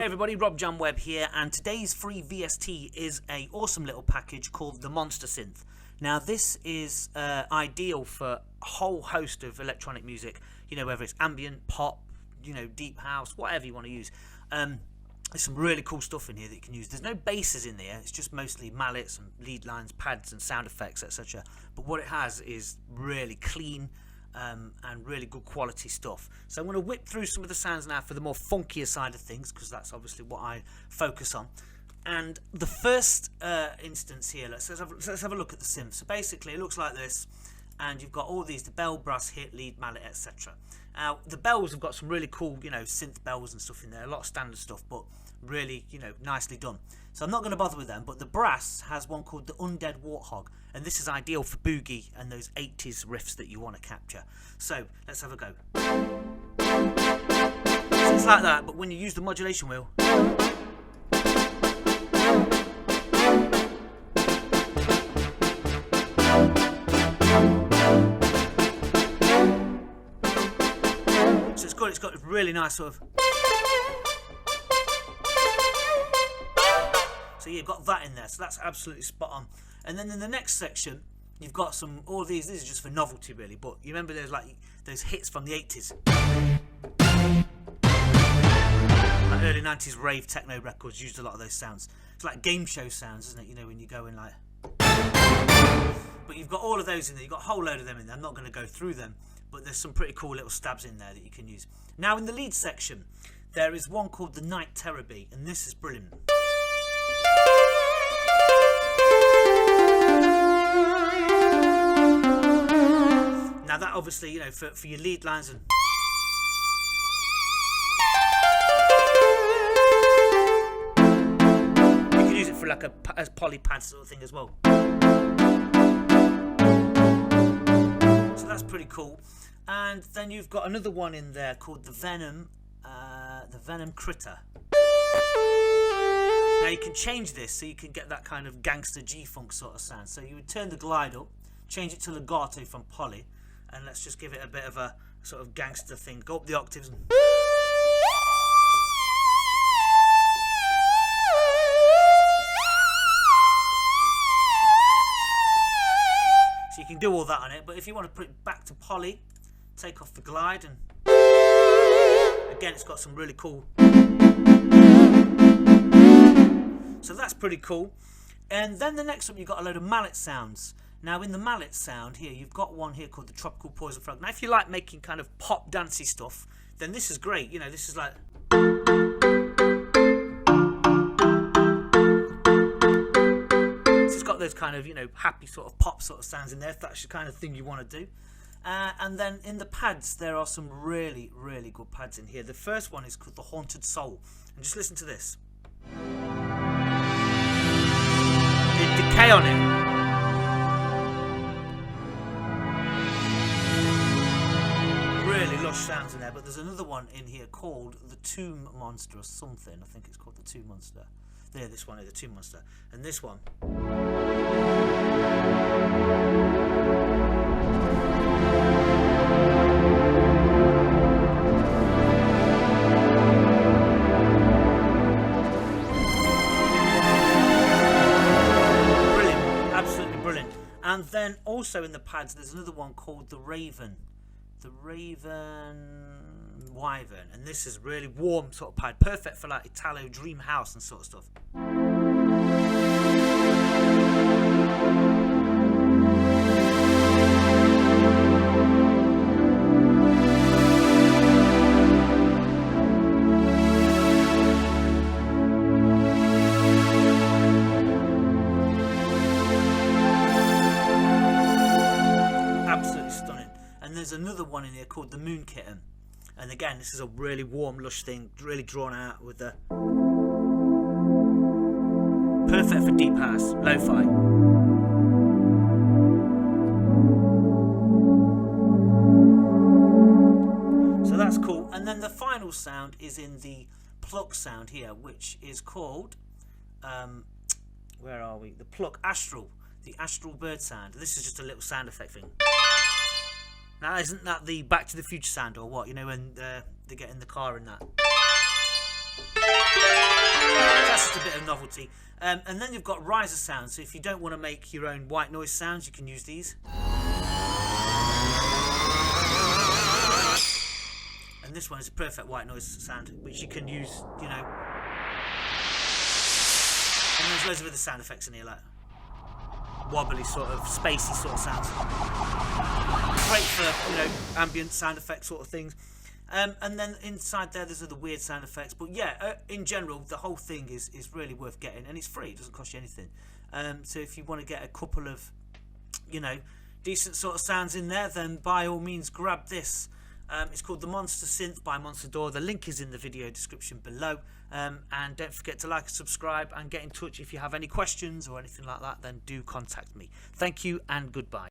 Hey everybody, Rob John Webb here, and today's free VST is a awesome little package called the Monster Synth. Now this is ideal for a whole host of electronic music, you know, whether it's ambient, pop, you know, deep house, whatever you want to use. There's some really cool stuff in here that you can use. There's no basses in there, it's just mostly mallets and lead lines, pads and sound effects, etc. But what it has is really clean and really good quality stuff. So I'm going to whip through some of the sounds now for the more funkier side of things, because that's obviously what I focus on. And the first instance here, let's have a look at the synth. So basically it looks like this, and you've got all these, the bell, brass, hit, lead, mallet, etc. Now the bells have got some really cool, you know, synth bells and stuff in there, a lot of standard stuff, but really, you know, nicely done. So I'm not going to bother with them, but the brass has one called the Undead Warthog, and this is ideal for boogie and those 80s riffs that you want to capture. So let's have a go. So it's like that, but when you use the modulation wheel, so it's good. It's got a really nice sort of. So you've got that in there, so that's absolutely spot on. And then in the next section, you've got some, all these, this is just for novelty really, but you remember there's like those hits from the 80s. Like early 90s rave techno records used a lot of those sounds. It's like game show sounds, isn't it? You know, when you go in like. But you've got all of those in there, you've got a whole load of them in there. I'm not going to go through them, but there's some pretty cool little stabs in there that you can use. Now in the lead section, there is one called the Night Terror Beat, and this is brilliant. Now that obviously, you know, for your lead lines and you can use it for like a poly pad sort of thing as well. So that's pretty cool. And then you've got another one in there called the Venom Critter. Now you can change this so you can get that kind of gangster G-funk sort of sound. So you would turn the glide up, change it to legato from poly, and let's just give it a bit of a sort of gangster thing. Go up the octaves and so you can do all that on it, but if you want to put it back to poly, take off the glide, and again it's got some really cool. So that's pretty cool. And then the next one, you've got a load of mallet sounds. Now in the mallet sound here, you've got one here called the Tropical Poison Frog. Now if you like making kind of pop dancey stuff, then this is great. You know, this is like. So it's got those kind of, you know, happy sort of pop sort of sounds in there, if that's the kind of thing you want to do. And then in the pads, there are some really, really good pads in here. The first one is called the Haunted Soul. And just listen to this. The decay on it. Really lush sounds in there, but there's another one in here called the Tomb Monster or something. I think it's called the Tomb Monster. There, this one is the Tomb Monster. And this one. And then also in the pads, there's another one called the Raven. The Raven Wyvern. And this is really warm sort of pad. Perfect for like Italo Dream House and sort of stuff. There's another one in here called the Moon Kitten, and again this is a really warm lush thing, really drawn out with the perfect for deep house, lo-fi. So that's cool. And then the final sound is in the Pluck sound here, which is called where are we? The Pluck Astral, the Astral Bird sound. This is just a little sound effect thing. Now, isn't that the Back to the Future sound or what? You know, when they get in the car and that. just a bit of novelty. And then you've got riser sounds. So if you don't want to make your own white noise sounds, you can use these. And this one is a perfect white noise sound, which you can use, you know. And there's loads of other sound effects in here, like wobbly sort of, spacey sort of sounds. Great for, you know, ambient sound effects sort of things. And then inside there's other weird sound effects. But yeah, in general, the whole thing is really worth getting, and it's free. It doesn't cost you anything. So if you want to get a couple of, you know, decent sort of sounds in there, then by all means grab this. It's called the Monster Synth by Monsterdor. The link is in the video description below. And don't forget to like and subscribe and get in touch if you have any questions or anything like that. Then do contact me. Thank you and goodbye.